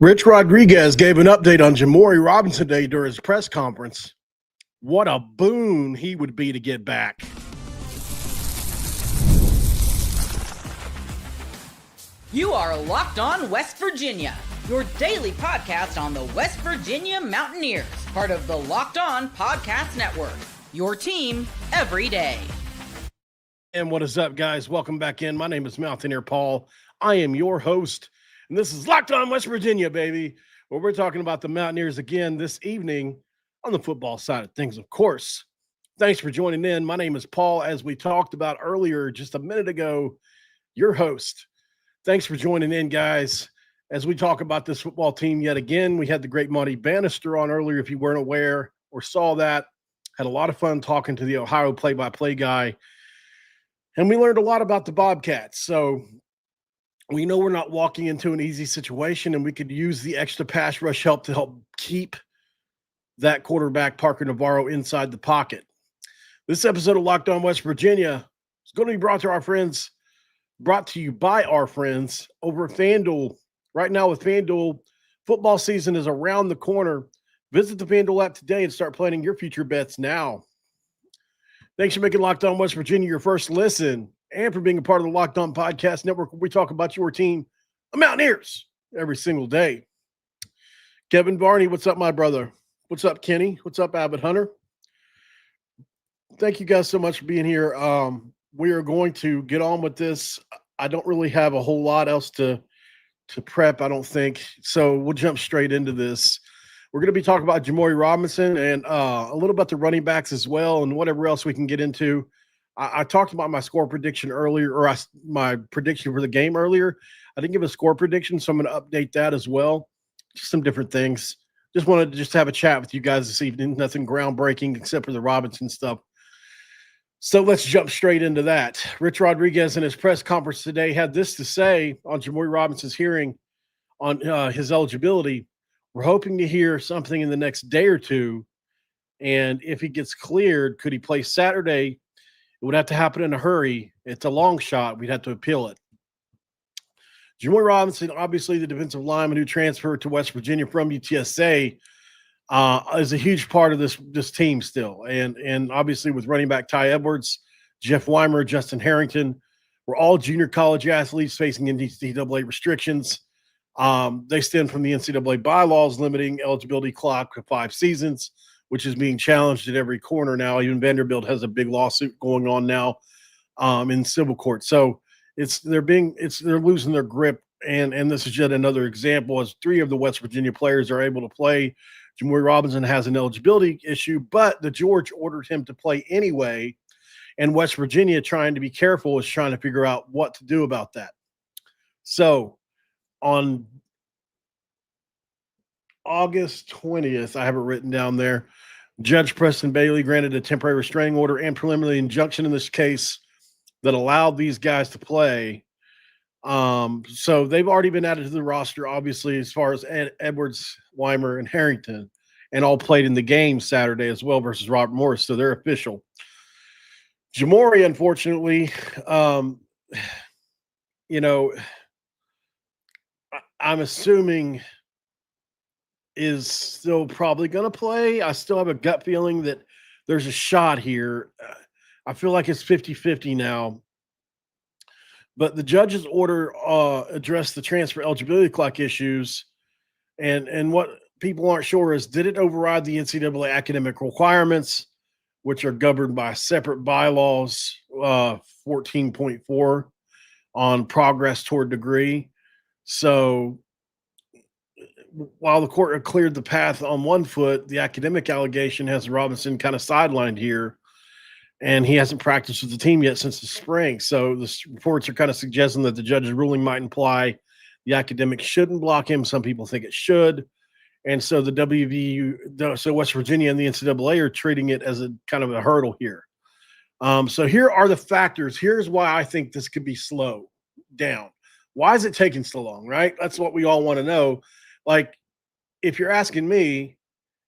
Rich Rodriguez gave an update on Jimmori Robinson Day during his press conference. What a boon he would be to get back. You are Locked On West Virginia, your daily podcast on the West Virginia Mountaineers, part of the Locked On Podcast Network, your team every day. And what is up, guys? Welcome back in. My name is Mountaineer Paul. I am your host, and this is Locked On West Virginia, baby, where we're talking about the Mountaineers again this evening on the football side of things, of course. Thanks for joining in. My name is Paul, as we talked about earlier just a minute ago, your host. Thanks for joining in, guys. As we talk about this football team yet again, we had the great Monty Bannister on earlier, if you weren't aware or saw that. Had a lot of fun talking to the Ohio play-by-play guy. And we learned a lot about the Bobcats. So we know we're not walking into an easy situation, and we could use the extra pass rush help to help keep that quarterback, Parker Navarro, inside the pocket. This episode of Locked On West Virginia is going to be brought to you by our friends over at FanDuel. Right now with FanDuel, football season is around the corner. Visit the FanDuel app today and start planning your future bets now. Thanks for making Locked On West Virginia your first listen and for being a part of the Locked On Podcast Network, where we talk about your team, the Mountaineers, every single day. Kevin Varney, what's up, my brother? What's up, Kenny? What's up, Abbott Hunter? Thank you guys so much for being here. We are going to get on with this. I don't really have a whole lot else to prep, I don't think. So we'll jump straight into this. We're going to be talking about Jimmori Robinson and a little about the running backs as well and whatever else we can get into. I talked about my score prediction earlier, or my prediction for the game earlier. I didn't give a score prediction, so I'm going to update that as well. Just some different things. Just wanted to have a chat with you guys this evening. Nothing groundbreaking except for the Robinson stuff. So let's jump straight into that. Rich Rodriguez in his press conference today had this to say on Jamori Robinson's hearing on his eligibility. We're hoping to hear something in the next day or two. And if he gets cleared, could he play Saturday? It would have to happen in a hurry. It's a long shot. We'd have to appeal it. Jimmoi Robinson, obviously the defensive lineman who transferred to West Virginia from UTSA, is a huge part of this team still. And obviously with running back Ty Edwards, Jeff Weimer, Justin Harrington, we're all junior college athletes facing NCAA restrictions. They stem from the NCAA bylaws limiting eligibility clock to 5 seasons, which is being challenged at every corner now. Even Vanderbilt has a big lawsuit going on now in civil court. So they're losing their grip, and this is yet another example as 3 of the West Virginia players are able to play. Jimmori Robinson has an eligibility issue, but the George ordered him to play anyway, and West Virginia, trying to be careful, is trying to figure out what to do about that. So on August 20th, I have it written down there, Judge Preston Bailey granted a temporary restraining order and preliminary injunction in this case that allowed these guys to play. So they've already been added to the roster, obviously, as far as Edwards, Weimer, and Harrington, and all played in the game Saturday as well versus Robert Morris, so they're official. Jimmori, unfortunately, I'm assuming is still probably going to play. I still have a gut feeling that there's a shot here. I feel like it's 50-50 now. But the judge's order addressed the transfer eligibility clock issues. And what people aren't sure is, did it override the NCAA academic requirements, which are governed by separate bylaws, 14.4 on progress toward degree. So while the court cleared the path on one foot, the academic allegation has Robinson kind of sidelined here, and he hasn't practiced with the team yet since the spring. So the reports are kind of suggesting that the judge's ruling might imply the academic shouldn't block him. Some people think it should. And so so West Virginia and the NCAA are treating it as a kind of a hurdle here. So here are the factors. Here's why I think this could be slowed down. Why is it taking so long, right? That's what we all want to know. Like, if you're asking me,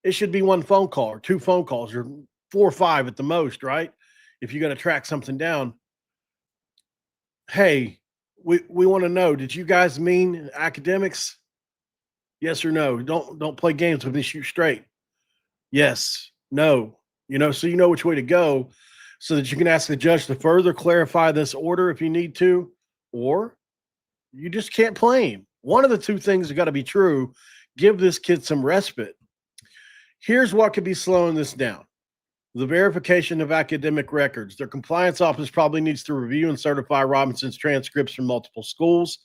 it should be 1 phone call or 2 phone calls or 4 or 5 at the most, right? If you got to track something down. Hey, we want to know, did you guys mean academics? Yes or no? Don't play games with me. Shoot straight. Yes. No. So you know which way to go, so that you can ask the judge to further clarify this order if you need to, or you just can't play him. One of the two things has got to be true. Give this kid some respite. Here's what could be slowing this down: the verification of academic records. Their compliance office probably needs to review and certify Robinson's transcripts from multiple schools.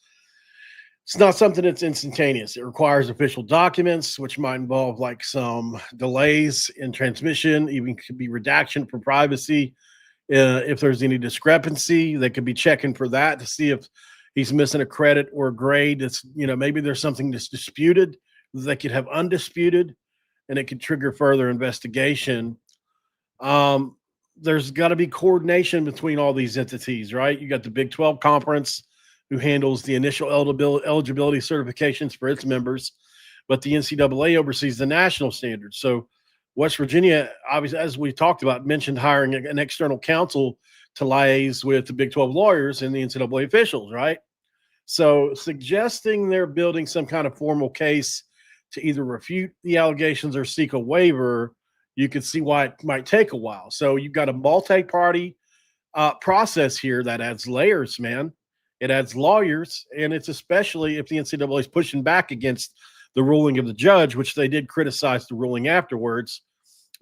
It's not something that's instantaneous. It requires official documents, which might involve like some delays in transmission, even could be redaction for privacy. If there's any discrepancy, they could be checking for that to see if he's missing a credit or a grade. That's, maybe there's something that's disputed. They could have undisputed, and it could trigger further investigation. Um, there's got to be coordination between all these entities, right? You got the Big 12 Conference, who handles the initial eligibility certifications for its members, but the NCAA oversees the national standards. So West Virginia, obviously, as we talked about, mentioned hiring an external counsel to liaise with the Big 12 lawyers and the NCAA officials, right? So suggesting they're building some kind of formal case to either refute the allegations or seek a waiver, you could see why it might take a while. So you've got a multi-party process here that adds layers, man. It adds lawyers, and it's especially if the NCAA is pushing back against the ruling of the judge, which they did criticize the ruling afterwards,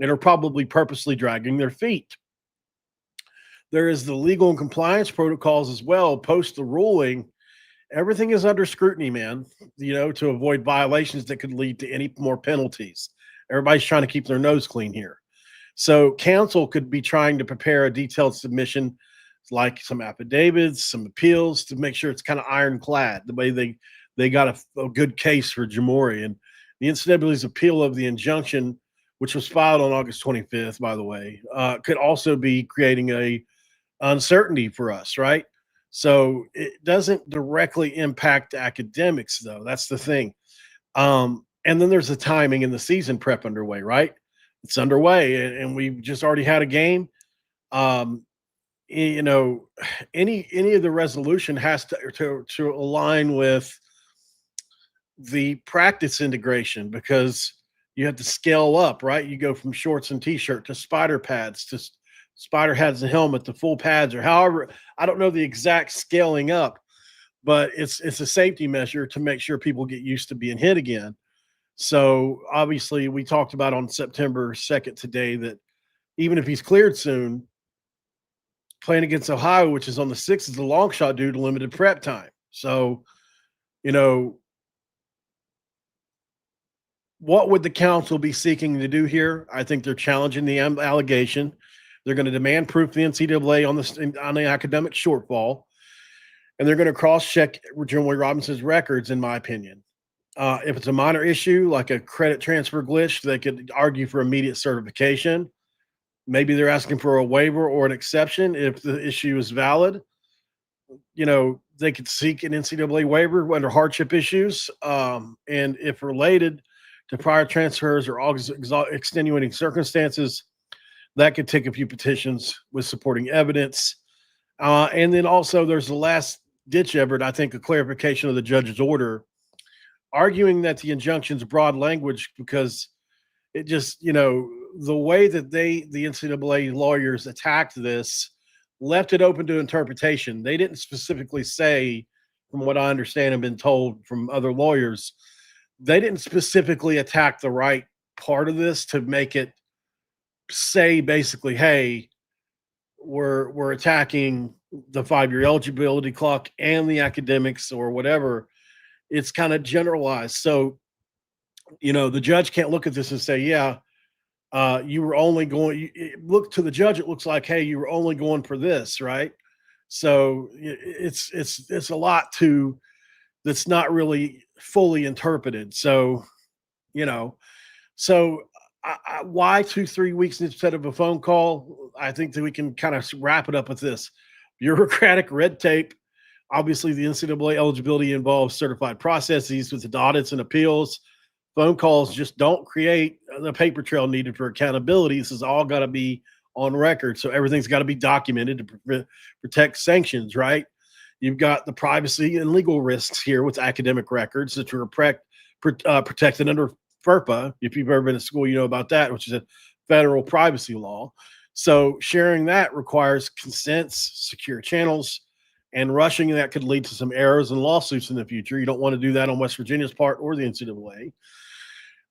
and are probably purposely dragging their feet. There is the legal and compliance protocols as well. Post the ruling, everything is under scrutiny, man, to avoid violations that could lead to any more penalties. Everybody's trying to keep their nose clean here. So counsel could be trying to prepare a detailed submission, like some affidavits, some appeals, to make sure it's kind of ironclad, the way they got a good case for Jimmori. And the NCAA's appeal of the injunction, which was filed on August 25th, by the way, could also be creating a uncertainty for us, right? So it doesn't directly impact academics, though. That's the thing. And then there's the timing and the season prep underway, right? It's underway, and we've just already had a game. Any of the resolution has to align with the practice integration, because you have to scale up, right? You go from shorts and t-shirt to spider pads to spider hats and helmet to full pads, or however. I don't know the exact scaling up, but it's a safety measure to make sure people get used to being hit again. So obviously we talked about on September 2nd today that even if he's cleared soon, playing against Ohio, which is on the 6th, is a long shot due to limited prep time. So, what would the council be seeking to do here? I think they're challenging the allegation. They're going to demand proof of the NCAA on the academic shortfall, and they're going to cross-check Jimmoi Robinson's records, in my opinion. If it's a minor issue, like a credit transfer glitch, they could argue for immediate certification. Maybe they're asking for a waiver or an exception if the issue is valid. They could seek an NCAA waiver under hardship issues. And if related to prior transfers or extenuating circumstances, that could take a few petitions with supporting evidence. And then also there's the last ditch effort, I think, a clarification of the judge's order, arguing that the injunction's broad language, because it just, the way that the NCAA lawyers attacked this left it open to interpretation. They didn't specifically say, from what I understand and been told from other lawyers, they didn't specifically attack the right part of this to make it say basically, hey, we're attacking the 5-year eligibility clock and the academics or whatever. It's kind of generalized. So, the judge can't look at this and say, yeah, you were only going, look to the judge, it looks like, hey, you were only going for this, right? So it's a lot that's not really fully interpreted. So, why 2-3 weeks instead of a phone call? I think that we can kind of wrap it up with this: bureaucratic red tape. Obviously, the NCAA eligibility involves certified processes with the audits and appeals. Phone calls just don't create the paper trail needed for accountability. This has all got to be on record. So everything's got to be documented to protect sanctions, right? You've got the privacy and legal risks here with academic records that are protected under FERPA. If you've ever been to school, you know about that, which is a federal privacy law. So sharing that requires consents, secure channels, and rushing that could lead to some errors and lawsuits in the future. You don't want to do that on West Virginia's part or the NCAA.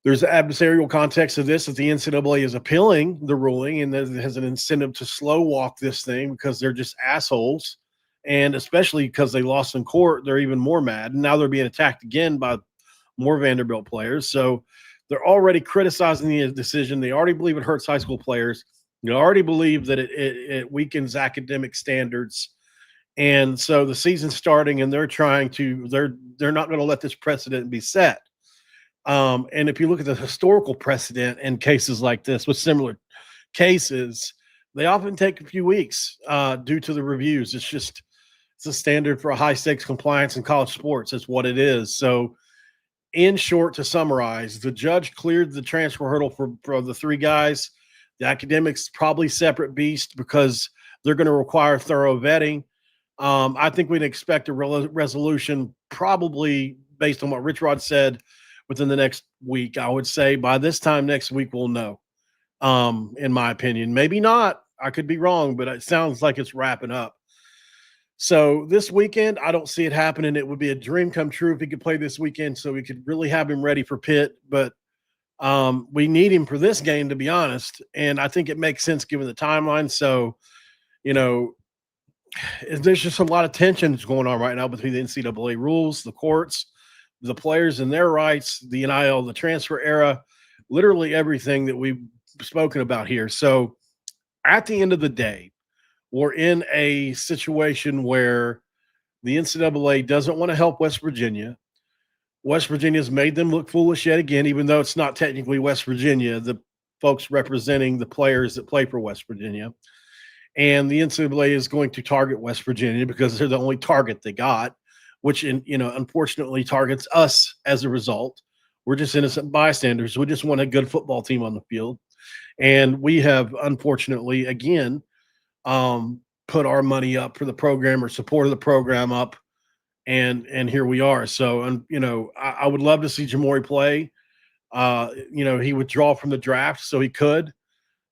There's the adversarial context of this that the NCAA is appealing the ruling and that it has an incentive to slow walk this thing because they're just assholes. And especially because they lost in court, they're even more mad. And now they're being attacked again by more Vanderbilt players. So they're already criticizing the decision. They already believe it hurts high school players. They already believe that it weakens academic standards. And so the season's starting and they're not going to let this precedent be set. And if you look at the historical precedent in cases like this with similar cases, they often take a few weeks due to the reviews. It's a standard for a high stakes compliance in college sports. It's what it is. So in short, to summarize, the judge cleared the transfer hurdle for the three guys. The academics probably separate beast because they're going to require thorough vetting. I think we'd expect a resolution probably based on what Rich Rod said within the next week. I would say by this time next week, we'll know, in my opinion. Maybe not. I could be wrong, but it sounds like it's wrapping up. So this weekend, I don't see it happening. It would be a dream come true if he could play this weekend so we could really have him ready for Pitt. But we need him for this game, to be honest. And I think it makes sense given the timeline. So, there's just a lot of tensions going on right now between the NCAA rules, the courts, the players and their rights, the NIL, the transfer era, literally everything that we've spoken about here. So at the end of the day, we're in a situation where the NCAA doesn't want to help West Virginia. West Virginia's made them look foolish yet again, even though it's not technically West Virginia, the folks representing the players that play for West Virginia. And the NCAA is going to target West Virginia because they're the only target they got, which, unfortunately targets us as a result. We're just innocent bystanders. We just want a good football team on the field. And we have, unfortunately, again, put our money up for the program or supported the program up. And here we are. So, I would love to see Jimmori play. He withdrew from the draft, so he could.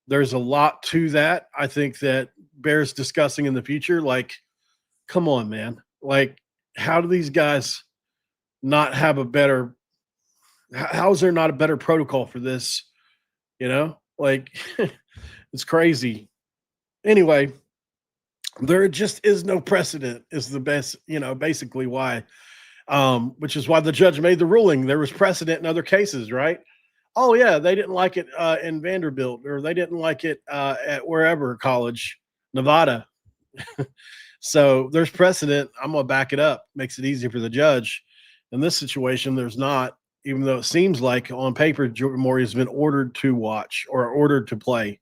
There's a lot to that. I think that bears discussing in the future. Like, come on, man. Like, how do these guys not have how is there not a better protocol for this? It's crazy. Anyway, there just is no precedent is the best, basically why, which is why the judge made the ruling. There was precedent in other cases, right? Oh yeah, they didn't like it in Vanderbilt, or they didn't like it at wherever college, Nevada. So there's precedent. I'm gonna back it up. Makes it easier for the judge. In this situation, there's not, even though it seems like on paper Jimmori has been ordered to watch or ordered to play.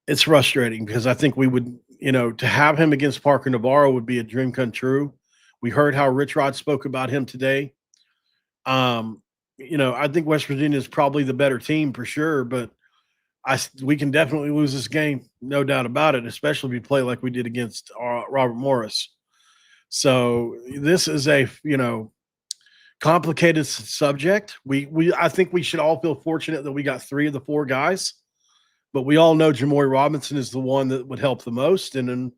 It's frustrating because I think we would, to have him against Parker Navarro would be a dream come true. We heard how Rich Rod spoke about him today. I think West Virginia is probably the better team for sure, but we can definitely lose this game, no doubt about it, especially if we play like we did against Robert Morris. So this is a, complicated subject. I think we should all feel fortunate that we got 3 of the 4 guys, but we all know Jimmoi Robinson is the one that would help the most. And then,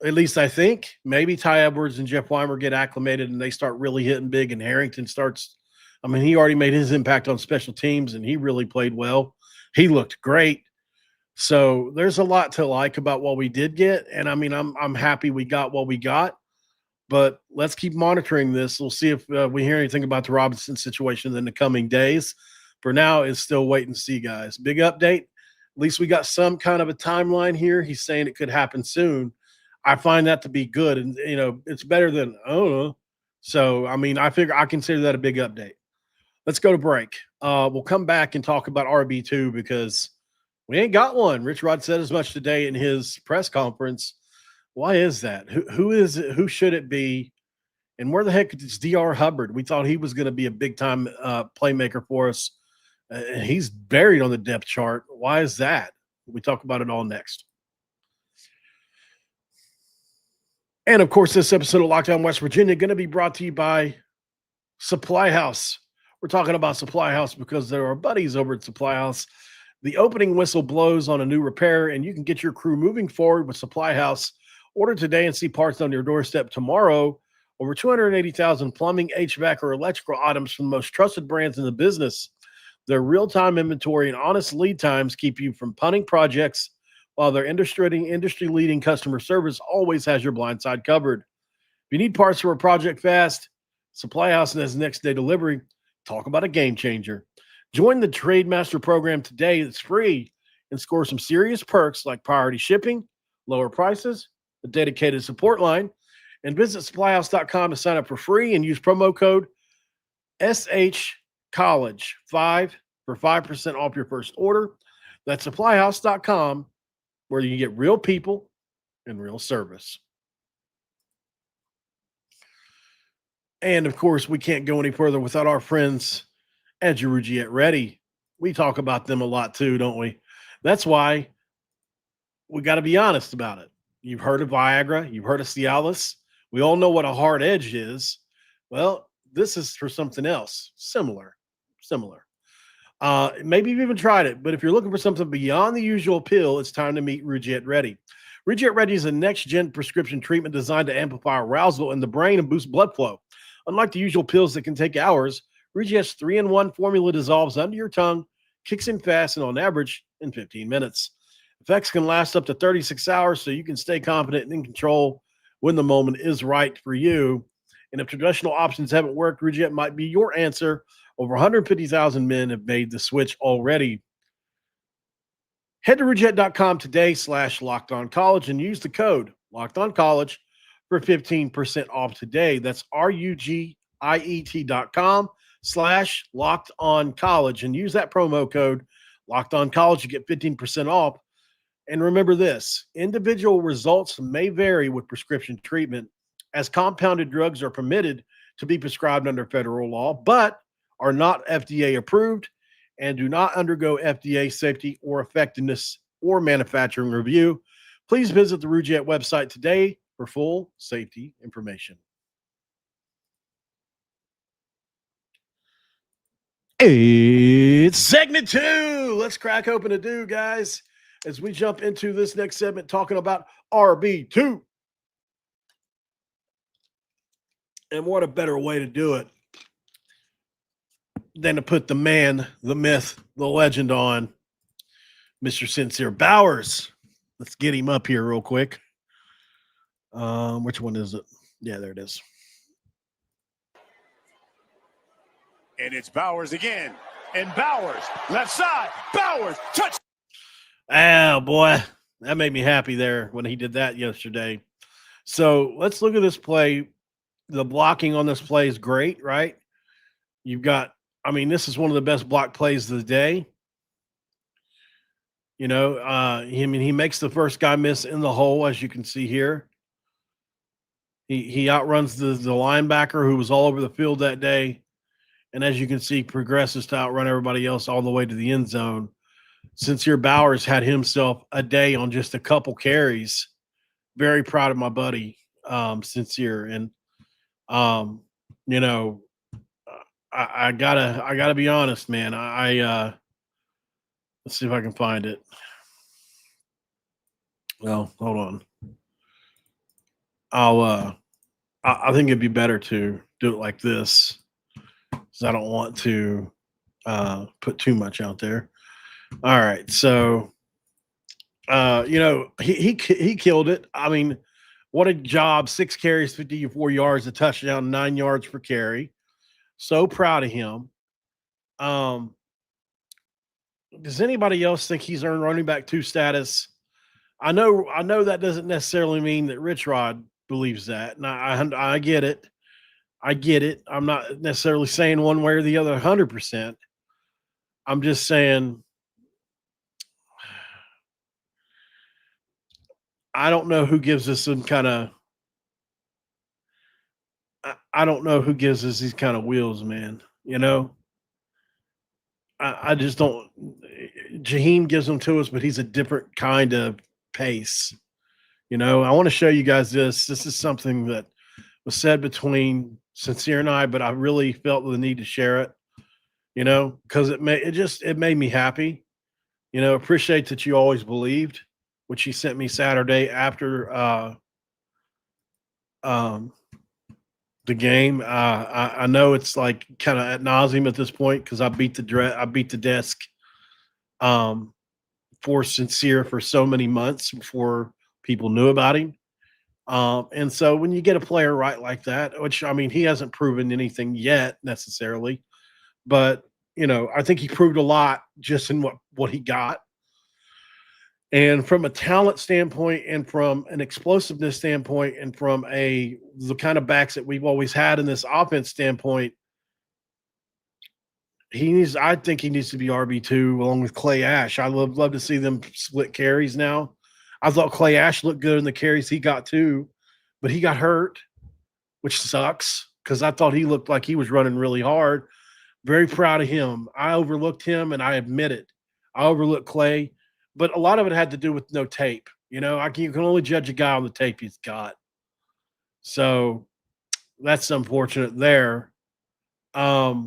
at least I think maybe Ty Edwards and Jeff Weimer get acclimated and they start really hitting big, and Harrington starts. He already made his impact on special teams and he really played well. He looked great. So there's a lot to like about what we did get. And I'm happy we got what we got, but let's keep monitoring this. We'll see if we hear anything about the Robinson situation in the coming days. For now, it's still wait and see, guys. Big update. At least we got some kind of a timeline here. He's saying it could happen soon. I find that to be good. And, it's better than, I don't know. So, I figure I consider that a big update. Let's go to break. We'll come back and talk about RB2 because we ain't got one. Rich Rod said as much today in his press conference. Why is that? Who is it? Who should it be? And where the heck is DR Hubbard? We thought he was going to be a big-time playmaker for us. He's buried on the depth chart. Why is that? We talk about it all next. And of course, this episode of Lockdown West Virginia going to be brought to you by Supply House. We're talking about Supply House because there are buddies over at Supply House. The opening whistle blows on a new repair, and you can get your crew moving forward with Supply House. Order today and see parts on your doorstep tomorrow. Over 280,000 plumbing, HVAC, or electrical items from the most trusted brands in the business. Their real-time inventory and honest lead times keep you from punting projects, while their industry-leading customer service always has your blind side covered. If you need parts for a project fast, Supply House has next-day delivery. Talk about a game changer. Join the Trade Master program today. It's free and score some serious perks like priority shipping, lower prices, a dedicated support line, and visit supplyhouse.com to sign up for free and use promo code SHCollege5 for 5% off your first order. That's supplyhouse.com, where you get real people and real service. And of course, we can't go any further without our friends at Jimmori Ready. We talk about them a lot too, don't we? That's why we got to be honest about it. You've heard of Viagra, you've heard of Cialis. We all know what a hard edge is. Well, this is for something else, similar. Maybe you've even tried it, but if you're looking for something beyond the usual pill, it's time to meet Jimmori Ready. Jimmori Ready is a next-gen prescription treatment designed to amplify arousal in the brain and boost blood flow. Unlike the usual pills that can take hours, Jimmori's 3-in-1 formula dissolves under your tongue, kicks in fast, and on average in 15 minutes. Effects can last up to 36 hours, so you can stay confident and in control when the moment is right for you. And if traditional options haven't worked, Jimmori might be your answer. Over 150,000 men have made the switch already. Head to Jimmori.com today /LockedOnCollege and use the code LockedOnCollege for 15% off today. That's RUGIET.com /LockedOnCollege and use that promo code LockedOnCollege to get 15% off. And remember this, individual results may vary with prescription treatment, as compounded drugs are permitted to be prescribed under federal law, but are not FDA approved and do not undergo FDA safety or effectiveness or manufacturing review. Please visit the Jimmori website today for full safety information. It's segment 2. Let's crack open a do, guys, as we jump into this next segment talking about RB2. And what a better way to do it than to put the man, the myth, the legend on, Mr. Sincere Bowers. Let's get him up here real quick. Which one is it? Yeah, there it is. And it's Bowers again. And Bowers, left side. Bowers, touch. Oh, boy. That made me happy there when he did that yesterday. So let's look at this play. The blocking on this play is great, right? You've got, this is one of the best block plays of the day. He makes the first guy miss in the hole, as you can see here. He outruns the linebacker who was all over the field that day. And as you can see, progresses to outrun everybody else all the way to the end zone. Sincere Bowers had himself a day on just a couple carries. Very proud of my buddy, Sincere. And, I gotta be honest, man. Let's see if I can find it. Well, hold on. I think it'd be better to do it like this, because I don't want to put too much out there. All right, so he killed it. What a job! 6 carries, 54 yards, a touchdown, 9 yards per carry. So proud of him. Does anybody else think he's earned running back 2 status? I know that doesn't necessarily mean that Rich Rod believes that. And I get it. I'm not necessarily saying one way or the other 100%. I'm just saying I don't know who gives us some kind of I don't know who gives us these kind of wheels, man. I just don't. Jaheim gives them to us, but he's a different kind of pace. I want to show you guys this. This is something that was said between Sincere and I, but I really felt the need to share it, because it made me happy. Appreciate that you always believed, which he sent me Saturday after um, the game. I know it's like kind of ad nauseum at this point because I beat the desk for Sincere for so many months before people knew about him. And so when you get a player right like that, which I mean, he hasn't proven anything yet necessarily, but I think he proved a lot just in what he got. And from a talent standpoint, and from an explosiveness standpoint, and from the kind of backs that we've always had in this offense standpoint, I think he needs to be RB2 along with Clay Ash. I love to see them split carries now. I thought Clay Ash looked good in the carries he got too, but he got hurt, which sucks because I thought he looked like he was running really hard. Very proud of him. I overlooked him, and I admit it. I overlooked Clay, but a lot of it had to do with no tape. You can only judge a guy on the tape he's got. So that's unfortunate there. But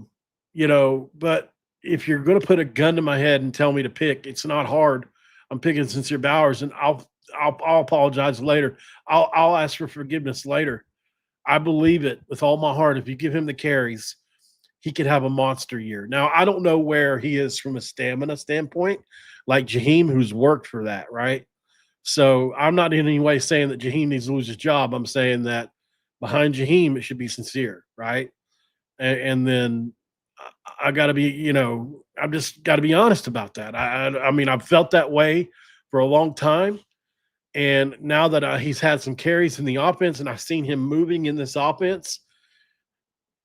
if you're going to put a gun to my head and tell me to pick, it's not hard. I'm picking Sincere Bowers, and I'll apologize later. I'll ask for forgiveness later. I believe it with all my heart. If you give him the carries, he could have a monster year. Now, I don't know where he is from a stamina standpoint, like Jaheim, who's worked for that, right? So I'm not in any way saying that Jaheim needs to lose his job. I'm saying that behind Jaheim, it should be Sincere, right? And then I got to be, I'm just got to be honest about that. I mean, I've felt that way for a long time. And now that he's had some carries in the offense and I've seen him moving in this offense,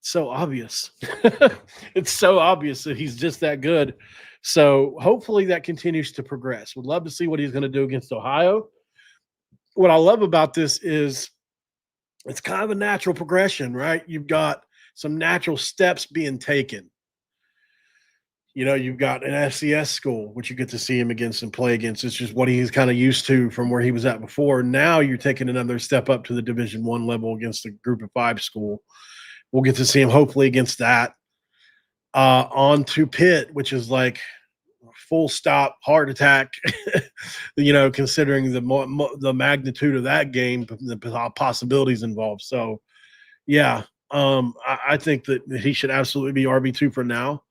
so obvious. It's so obvious that he's just that good. So hopefully that continues to progress. Would love to see what he's going to do against Ohio. What I love about this is it's kind of a natural progression, right? You've got some natural steps being taken. You've got an FCS school, which you get to see him against and play against. It's just what he's kind of used to from where he was at before. Now you're taking another step up to the Division I level against a Group of 5 school. We'll get to see him hopefully against that. On to Pitt, which is like full stop heart attack, considering the magnitude of that game, the possibilities involved. So, yeah, I think that he should absolutely be RB2 for now.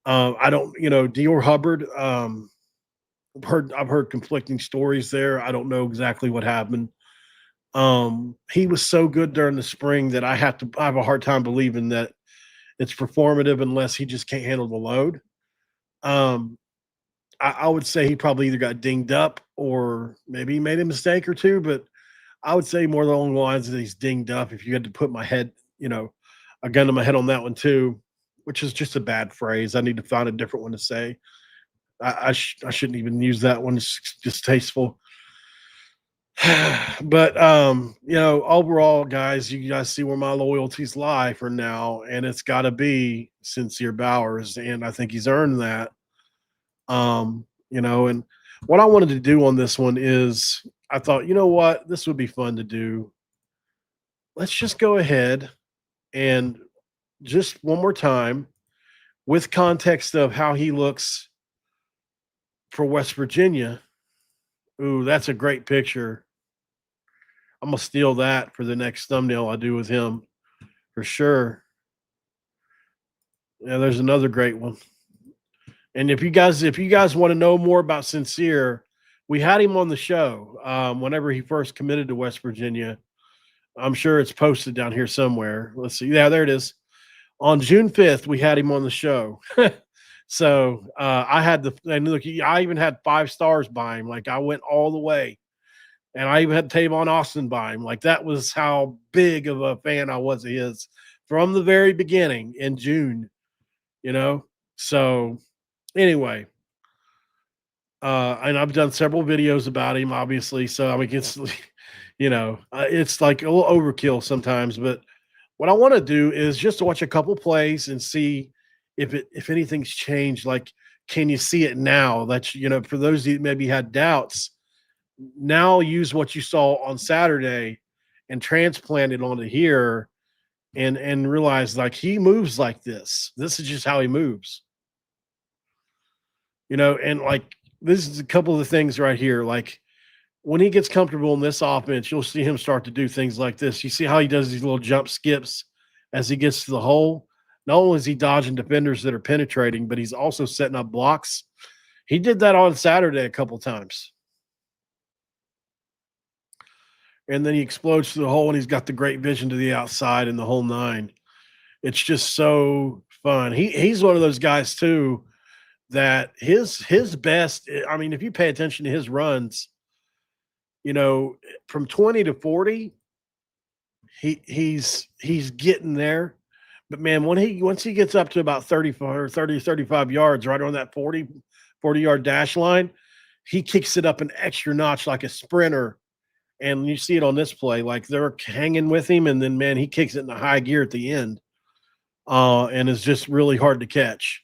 I don't, Dior Hubbard. I've heard conflicting stories there. I don't know exactly what happened. He was so good during the spring that I have a hard time believing that it's performative unless he just can't handle the load. I would say he probably either got dinged up or maybe he made a mistake or two, but I would say more along the lines that he's dinged up. If you had to put my head, a gun to my head on that one too, which is just a bad phrase. I need to find a different one to say. I shouldn't even use that one. It's distasteful. But overall, guys, you guys see where my loyalties lie for now, and it's got to be Sincere Bowers, and I think he's earned that. And what I wanted to do on this one is I thought, what, this would be fun to do. Let's just go ahead and just one more time with context of how he looks for West Virginia. Ooh, that's a great picture. I'm going to steal that for the next thumbnail I do with him for sure. Yeah, there's another great one. And if you guys want to know more about Sincere, we had him on the show whenever he first committed to West Virginia. I'm sure it's posted down here somewhere. Let's see. Yeah, there it is. On June 5th, we had him on the show. So I even had 5 stars by him. Like I went all the way. And I even had Tavon Austin by him. Like that was how big of a fan I was of his from the very beginning in June, So anyway, and I've done several videos about him, obviously. So I mean, it's, it's like a little overkill sometimes. But what I want to do is just to watch a couple plays and see if anything's changed. Like, can you see it now? That's for those that maybe had doubts. now use what you saw on Saturday and transplant it onto here and realize like he moves like this. This is just how he moves. And like this is a couple of the things right here. Like when he gets comfortable in this offense, you'll see him start to do things like this. You see how he does these little jump skips as he gets to the hole. Not only is he dodging defenders that are penetrating, but he's also setting up blocks. He did that on Saturday a couple times. And then he explodes through the hole, and he's got the great vision to the outside and the whole nine. It's just so fun. He's one of those guys too that his best. I mean, if you pay attention to his runs, from 20 to 40, he's getting there. But man, once he gets up to about 35 yards, right on that 40-yard dash line, he kicks it up an extra notch like a sprinter. And you see it on this play, like they're hanging with him, and then man, he kicks it in a high gear at the end, and it's just really hard to catch.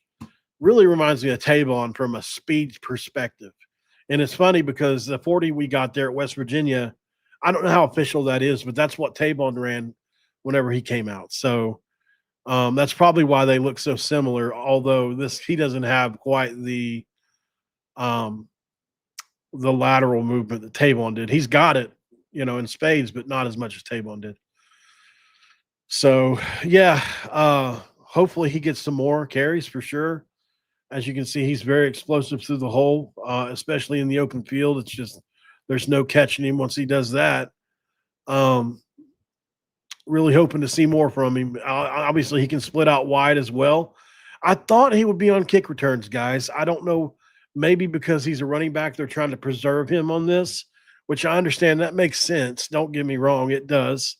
Really reminds me of Tavon from a speed perspective. And it's funny because the 40 we got there at West Virginia, I don't know how official that is, but that's what Tavon ran whenever he came out. So that's probably why they look so similar. Although he doesn't have quite the lateral movement that Tavon did. He's got it, in spades, but not as much as Tavon did. So yeah, hopefully he gets some more carries for sure. As you can see, he's very explosive through the hole, especially in the open field. It's just there's no catching him once he does that. Really hoping to see more from him. Obviously, he can split out wide as well. I thought he would be on kick returns, guys. I don't know, maybe because he's a running back, they're trying to preserve him on this, which I understand. That makes sense. Don't get me wrong, it does.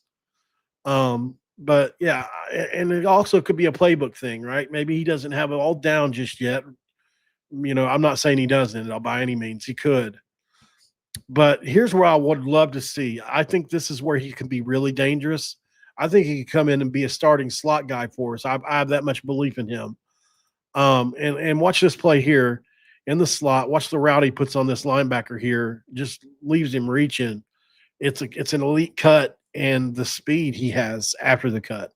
But yeah, and it also could be a playbook thing, right? Maybe he doesn't have it all down just yet. I'm not saying he doesn't by any means. He could. But here's where I would love to see. I think this is where he can be really dangerous. I think he could come in and be a starting slot guy for us. I have that much belief in him. And watch this play here in the slot. Watch the route he puts on this linebacker here. Just leaves him reaching. It's an elite cut, and the speed he has after the cut.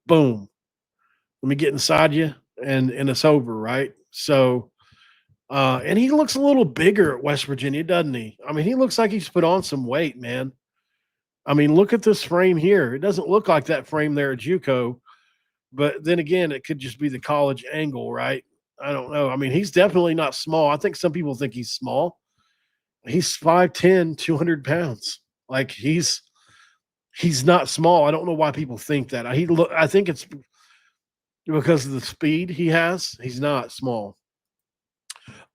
Boom. Let me get inside you, and it's over, right? So, and he looks a little bigger at West Virginia, doesn't he? I mean, he looks like he's put on some weight, man. I mean, look at this frame here. It doesn't look like that frame there at JUCO, but then again, it could just be the college angle, right? I don't know. I mean, he's definitely not small. I think some people think he's small. He's 5'10", 200 pounds. Like he's not small. I don't know why people think that. I think it's because of the speed he has. He's not small.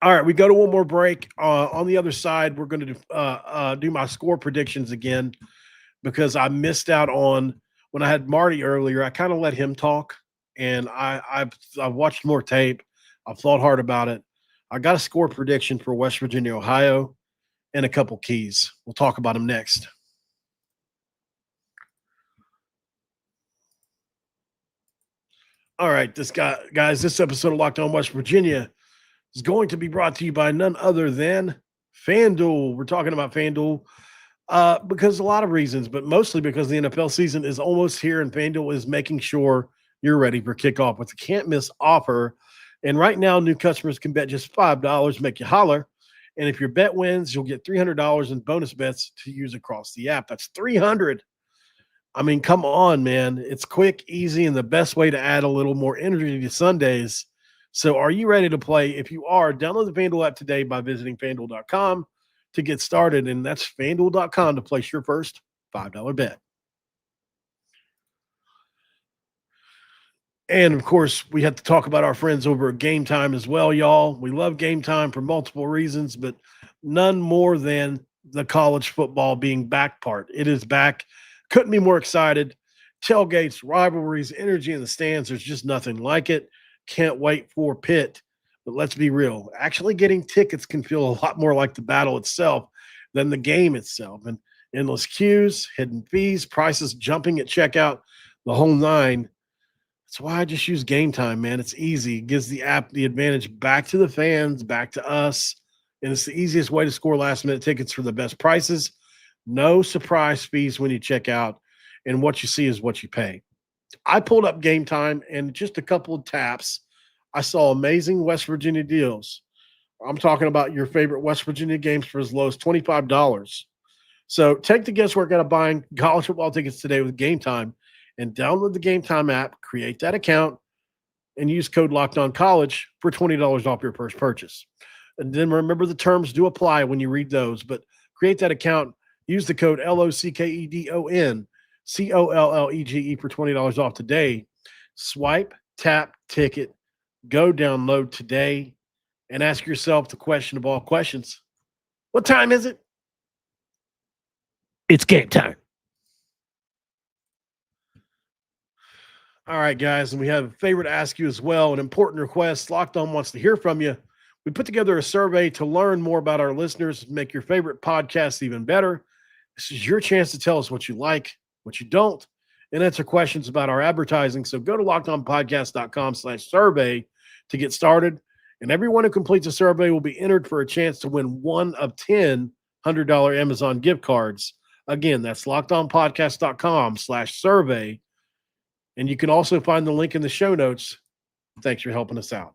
All right, we go to one more break. On the other side, we're going to do my score predictions again because I missed out on when I had Marty earlier. I kind of let him talk, and I've watched more tape. I've thought hard about it. I got a score prediction for West Virginia, Ohio, and a couple keys. We'll talk about them next. All right, this episode of Locked On West Virginia is going to be brought to you by none other than FanDuel. We're talking about FanDuel because a lot of reasons, but mostly because the NFL season is almost here, and FanDuel is making sure you're ready for kickoff with a can't-miss offer. And right now, new customers can bet just $5, make you holler. And if your bet wins, you'll get $300 in bonus bets to use across the app. That's $300. I mean, come on, man. It's quick, easy, and the best way to add a little more energy to Sundays. So are you ready to play? If you are, download the FanDuel app today by visiting FanDuel.com to get started. And that's FanDuel.com to place your first $5 bet. And, of course, we have to talk about our friends over at Game Time as well, y'all. We love Game Time for multiple reasons, but none more than the college football being back part. It is back. Couldn't be more excited. Tailgates, rivalries, energy in the stands. There's just nothing like it. Can't wait for Pitt. But let's be real. Actually getting tickets can feel a lot more like the battle itself than the game itself. And endless queues, hidden fees, prices jumping at checkout, the whole nine. That's why I just use Game Time, man. It's easy. It gives the app the advantage back to the fans, back to us. and it's the easiest way to score last-minute tickets for the best prices. No surprise fees when you check out, and what you see is what you pay. I pulled up Game Time, and just a couple of taps, I saw amazing West Virginia deals. I'm talking about your favorite West Virginia games for as low as $25. So take the guesswork out of buying college football tickets today with Game Time, and download the Game Time app, create that account, and use code LOCKEDONCOLLEGE for $20 off your first purchase. And then remember, the terms do apply when you read those, but create that account, use the code LOCKEDONCOLLEGE for $20 off today. Swipe, tap, ticket, go download today, and ask yourself the question of all questions. What time is it? It's game time. All right, guys, and we have a favor to ask you as well, an important request. Locked On wants to hear from you. We put together a survey to learn more about our listeners, make your favorite podcast even better. This is your chance to tell us what you like, what you don't, and answer questions about our advertising. So go to lockedonpodcast.com/survey to get started. And everyone who completes a survey will be entered for a chance to win one of 10 $100 Amazon gift cards. Again, that's lockedonpodcast.com/survey. And you can also find the link in the show notes. Thanks for helping us out.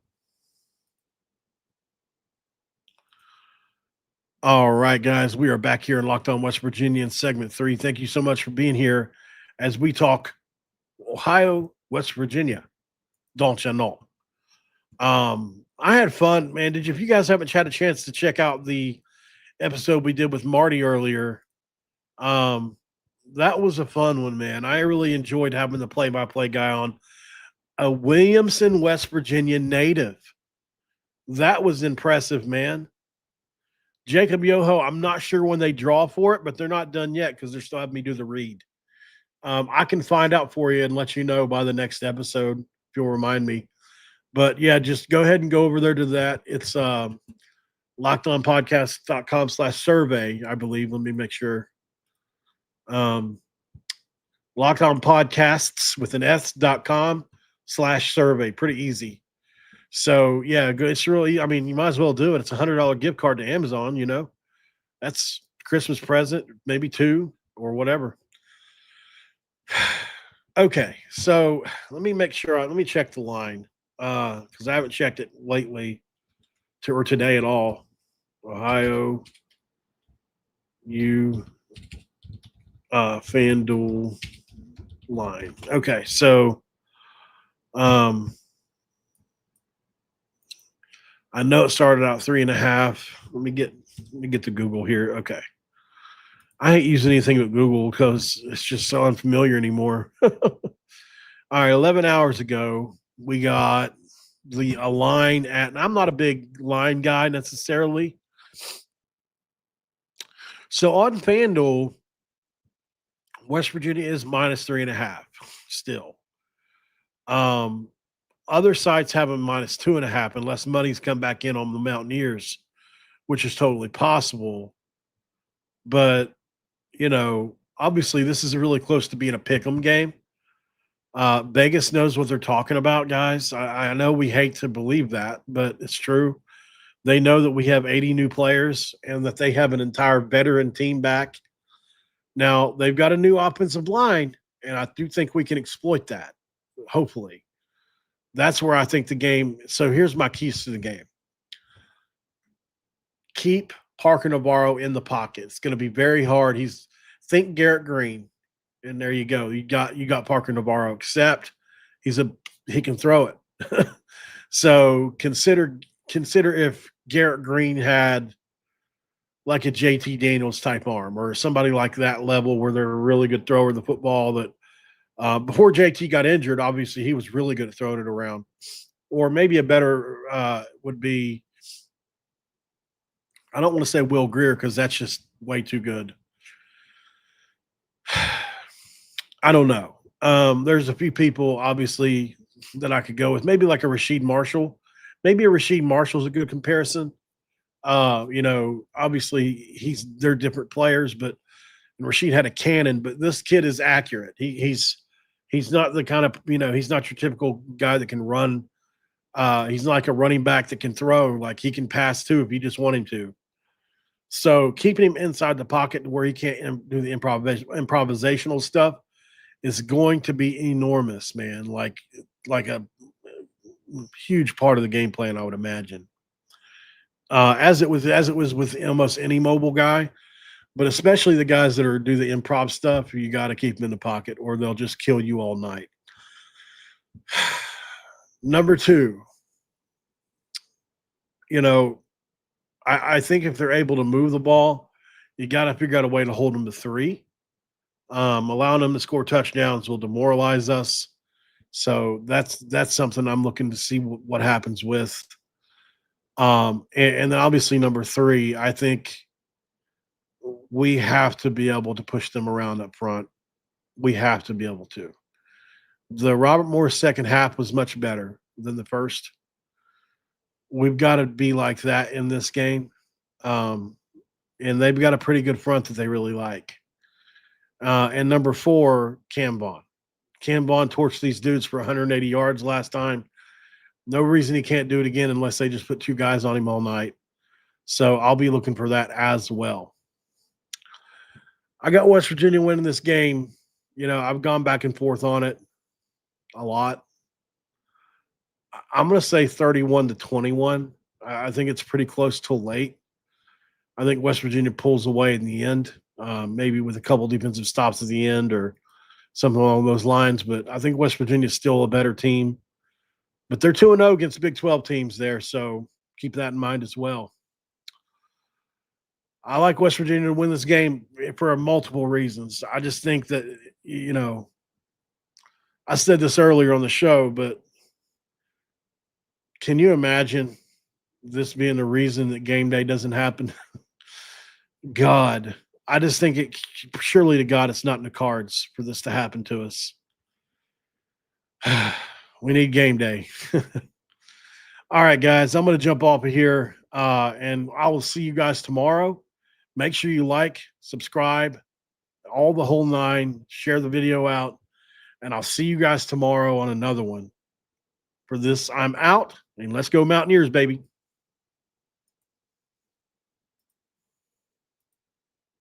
All right, guys, we are back here in Locked On West Virginia in segment 3. Thank you so much for being here as we talk Ohio, West Virginia. Don't you know? I had fun, man. If you guys haven't had a chance to check out the episode we did with Marty earlier, that was a fun one, man. I really enjoyed having the play-by-play guy on, a Williamson, West Virginia native. That was impressive, man. Jacob Yoho, I'm not sure when they draw for it, but they're not done yet because they're still having me do the read. I can find out for you and let you know by the next episode if you'll remind me. But, yeah, just go ahead and go over there to that. It's lockedonpodcast.com/survey, I believe. Let me make sure. Locked On Podcasts with an S.com/survey. Pretty easy. So, yeah, it's really, I mean, you might as well do it. It's a $100 gift card to Amazon, you know. That's Christmas present, maybe 2 or whatever. Okay, so let me make sure. Let me check the line because I haven't checked it lately or today at all. Ohio, FanDuel line. Okay, so I know it started out 3.5. Let me get to Google here. Okay. I ain't using anything but Google because it's just so unfamiliar anymore. All right, 11 hours ago, we got a line at, and I'm not a big line guy necessarily. So on FanDuel, West Virginia is -3.5 still. Other sites have them -2.5 unless money's come back in on the Mountaineers, which is totally possible. But, you know, obviously this is really close to being a pick'em game. Vegas knows what they're talking about, guys. I know we hate to believe that, but it's true. They know that we have 80 new players and that they have an entire veteran team back. Now, they've got a new offensive line, and I do think we can exploit that, hopefully. That's where I think the game – so here's my keys to the game. Keep Parker Navarro in the pocket. It's going to be very hard. Think Garrett Green, and there you go. You got Parker Navarro, except he can throw it. So consider if Garrett Green had like a JT Daniels type arm or somebody like that level where they're a really good thrower of the football that before JT got injured, obviously he was really good at throwing it around. Or maybe a better would be, I don't want to say Will Grier because that's just way too good. I don't know. There's a few people, obviously, that I could go with. Maybe like a Rasheed Marshall. Maybe a Rasheed Marshall's a good comparison. You know, obviously they're different players, but Rasheed had a cannon, but this kid is accurate. He's not the kind of, you know, he's not your typical guy that can run He's like a running back that can throw. Like he can pass too if you just want him to. So keeping him inside the pocket where he can't do the improvisational stuff is going to be enormous, man. Like a huge part of the game plan, I would imagine. As it was with almost any mobile guy, but especially the guys that do the improv stuff, you got to keep them in the pocket or they'll just kill you all night. Number two, I think if they're able to move the ball, you got to figure out a way to hold them to 3. Allowing them to score touchdowns will demoralize us. So that's something I'm looking to see what happens with. And then obviously number 3, I think we have to be able to push them around up front. We have to be able to. The Robert Morris second half was much better than the first. We've got to be like that in this game. And they've got a pretty good front that they really like. And number 4, Cam Vaughn. Cam Vaughn torched these dudes for 180 yards last time. No reason he can't do it again unless they just put 2 guys on him all night. So I'll be looking for that as well. I got West Virginia winning this game. I've gone back and forth on it a lot. I'm going to say 31-21. I think it's pretty close till late. I think West Virginia pulls away in the end, maybe with a couple defensive stops at the end or something along those lines. But I think West Virginia is still a better team. But they're 2-0 against Big 12 teams there, so keep that in mind as well. I like West Virginia to win this game for multiple reasons. I just think that, I said this earlier on the show, but can you imagine this being the reason that game day doesn't happen? God, I just think surely to God, it's not in the cards for this to happen to us. We need game day. All right, guys, I'm going to jump off of here, and I will see you guys tomorrow. Make sure you like, subscribe, all the whole 9, share the video out, and I'll see you guys tomorrow on another one. For this, I'm out, and let's go Mountaineers, baby.